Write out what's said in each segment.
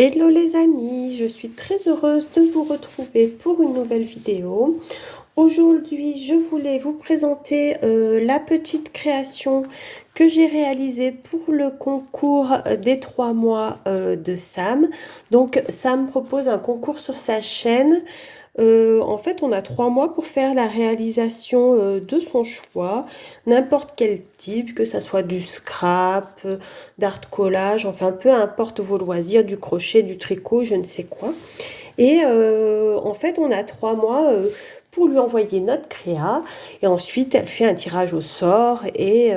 Hello les amis, je suis très heureuse de vous retrouver pour une nouvelle vidéo. Aujourd'hui, je voulais vous présenter la petite création que j'ai réalisée pour le concours des 3 mois de Sam. Donc Sam propose un concours sur sa chaîne. En fait, on a 3 mois pour faire la réalisation de son choix, n'importe quel type, que ça soit du scrap, d'art collage, enfin peu importe vos loisirs, du crochet, du tricot, je ne sais quoi. Et en fait, on a 3 mois pour lui envoyer notre créa. Et ensuite, elle fait un tirage au sort et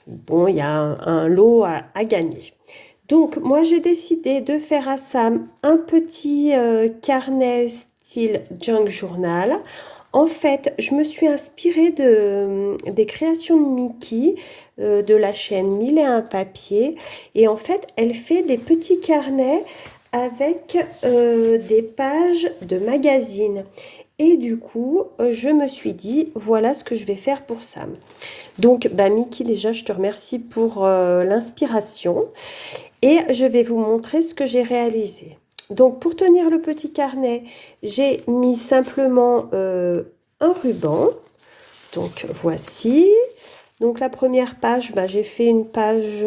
bon, il y a un lot à gagner. Donc, moi, j'ai décidé de faire à Sam un petit carnet style junk journal. En fait, je me suis inspirée des créations de Mickey de la chaîne Mille et un papiers. Et en fait, elle fait des petits carnets avec des pages de magazines. Et du coup, je me suis dit, voilà ce que je vais faire pour Sam. Donc, bah, Mickey, déjà, je te remercie pour l'inspiration. Et je vais vous montrer ce que j'ai réalisé. Donc, pour tenir le petit carnet, j'ai mis simplement un ruban. Donc, voici. Donc, la première page, bah, j'ai fait une page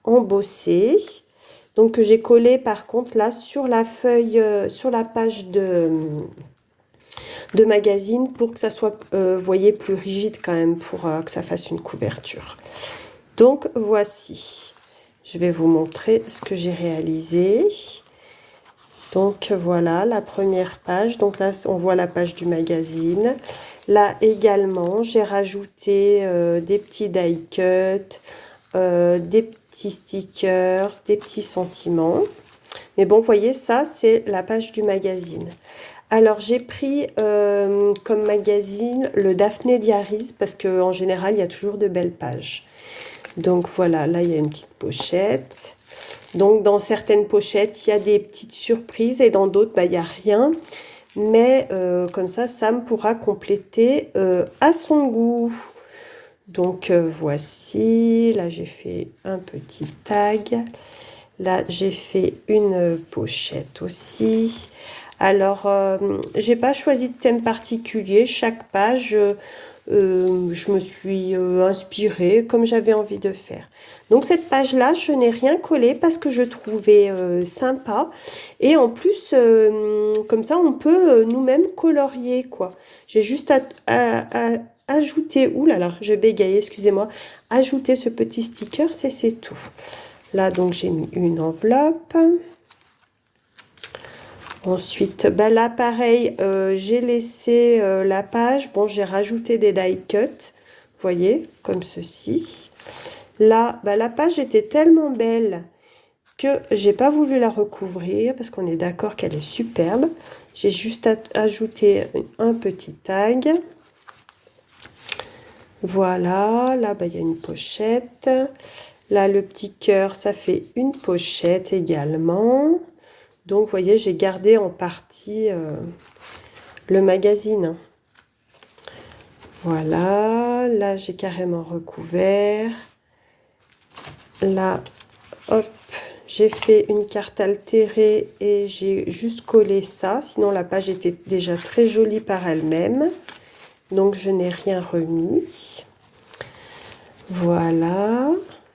embossée. Donc, que j'ai collé par contre là sur la feuille, sur la page de magazine pour que ça soit, vous voyez, plus rigide quand même pour que ça fasse une couverture. Donc, voici. Je vais vous montrer ce que j'ai réalisé. Donc, voilà la première page. Donc là, on voit la page du magazine. Là également, j'ai rajouté des petits die cuts, des petits stickers, des petits sentiments. Mais bon, vous voyez, ça, c'est la page du magazine. Alors, j'ai pris comme magazine le Daphné Diaries parce qu'en général, il y a toujours de belles pages. Donc, voilà, là, il y a une petite pochette. Donc, dans certaines pochettes, il y a des petites surprises et dans d'autres, bah, il n'y a rien. Mais comme ça, Sam pourra compléter à son goût. Donc, voici. Là, j'ai fait un petit tag. Là, j'ai fait une pochette aussi. Alors, j'ai pas choisi de thème particulier. Chaque page, je me suis inspirée comme j'avais envie de faire. Donc, cette page-là, je n'ai rien collé parce que je trouvais sympa. Et en plus, comme ça, on peut nous-mêmes colorier, quoi. J'ai juste à ajouter, ouh là là, je bégaye, excusez-moi, ajouter ce petit sticker, c'est tout. Là, donc, j'ai mis une enveloppe. Ensuite, bah là, pareil, j'ai laissé la page. Bon, j'ai rajouté des die cuts, vous voyez, comme ceci. Là, bah, la page était tellement belle que j'ai pas voulu la recouvrir parce qu'on est d'accord qu'elle est superbe. J'ai juste ajouté un petit tag. Voilà, là, bah, il y a une pochette. Là, le petit cœur, ça fait une pochette également. Donc, vous voyez, j'ai gardé en partie le magazine. Voilà, là, j'ai carrément recouvert. Là, hop, j'ai fait une carte altérée et j'ai juste collé ça. Sinon, la page était déjà très jolie par elle-même. Donc, je n'ai rien remis. Voilà.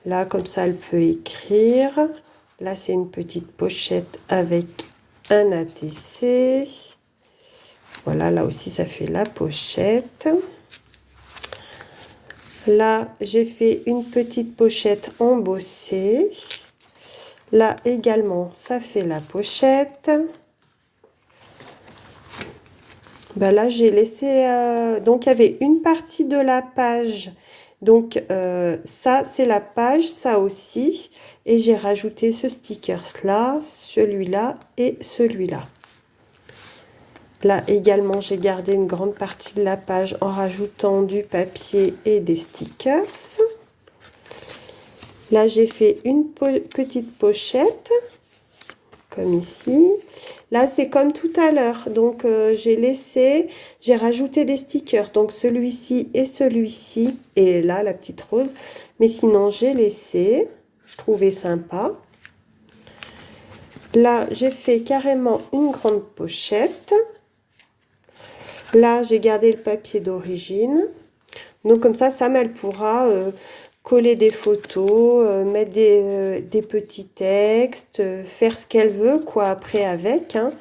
Là, comme ça, elle peut écrire. Là, c'est une petite pochette avec un ATC. Voilà, là aussi, ça fait la pochette. Là, j'ai fait une petite pochette embossée. Là également, ça fait la pochette. Ben là, j'ai laissé... donc, il y avait une partie de la page. Donc, ça, c'est la page, ça aussi. Et j'ai rajouté ce sticker-là, celui-là et celui-là. Là également, j'ai gardé une grande partie de la page en rajoutant du papier et des stickers. Là, j'ai fait une petite pochette, comme ici. Là, c'est comme tout à l'heure. Donc, j'ai rajouté des stickers. Donc, celui-ci et celui-ci. Et là, la petite rose. Mais sinon, j'ai laissé. Je trouvais sympa. Là, j'ai fait carrément une grande pochette. Là, j'ai gardé le papier d'origine. Donc comme ça, Sam, elle pourra coller des photos, mettre des petits textes, faire ce qu'elle veut, quoi, après avec, hein.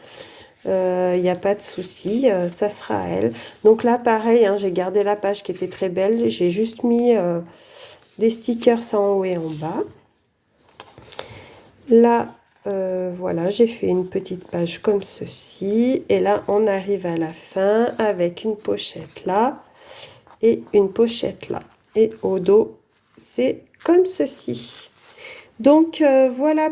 Il n'y a pas de souci, ça sera à elle. Donc là, pareil, hein, j'ai gardé la page qui était très belle. J'ai juste mis des stickers en haut et en bas. Là, voilà, j'ai fait une petite page comme ceci. Et là, on arrive à la fin avec une pochette là et une pochette là. Et au dos, c'est comme ceci. Donc, voilà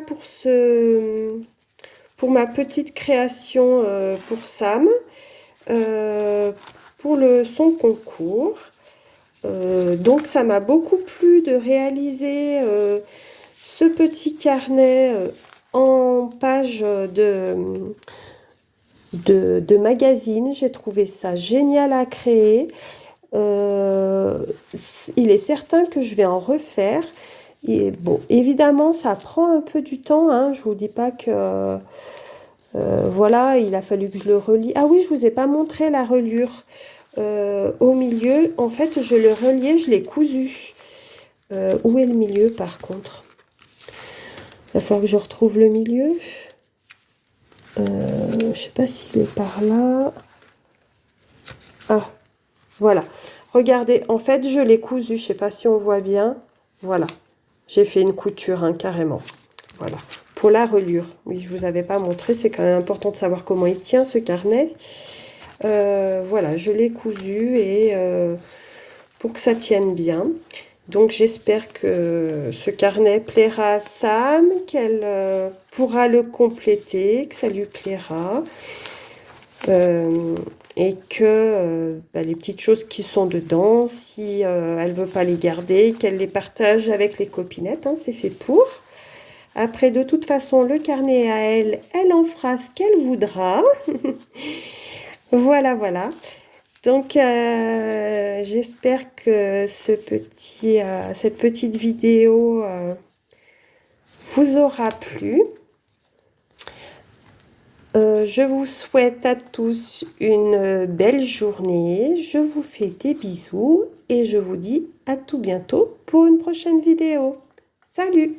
pour ma petite création pour Sam. Pour son concours. Donc ça m'a beaucoup plu de réaliser ce petit carnet en page de magazine. J'ai trouvé ça génial à créer. Il est certain que je vais en refaire. Et bon, évidemment, ça prend un peu du temps, hein. Je vous dis pas que voilà, il a fallu que je le relie. Ah oui, je vous ai pas montré la reliure au milieu. En fait, je le reliais, je l'ai cousu. Où est le milieu par contre? Il va falloir que je retrouve le milieu. Je sais pas s'il est par là. Ah, voilà. Regardez, en fait, je l'ai cousu. Je sais pas si on voit bien. Voilà. J'ai fait une couture, hein, carrément. Voilà. Pour la reliure. Oui, je vous avais pas montré. C'est quand même important de savoir comment il tient ce carnet. Voilà, je l'ai cousu et pour que ça tienne bien. Donc j'espère que ce carnet plaira à Sam, qu'elle pourra le compléter, que ça lui plaira. Et que les petites choses qui sont dedans, si elle veut pas les garder, qu'elle les partage avec les copinettes, hein, c'est fait pour. Après, de toute façon, le carnet à elle, elle en fera ce qu'elle voudra. Voilà, voilà. Donc, j'espère que cette petite vidéo vous aura plu. Je vous souhaite à tous une belle journée. Je vous fais des bisous et je vous dis à tout bientôt pour une prochaine vidéo. Salut!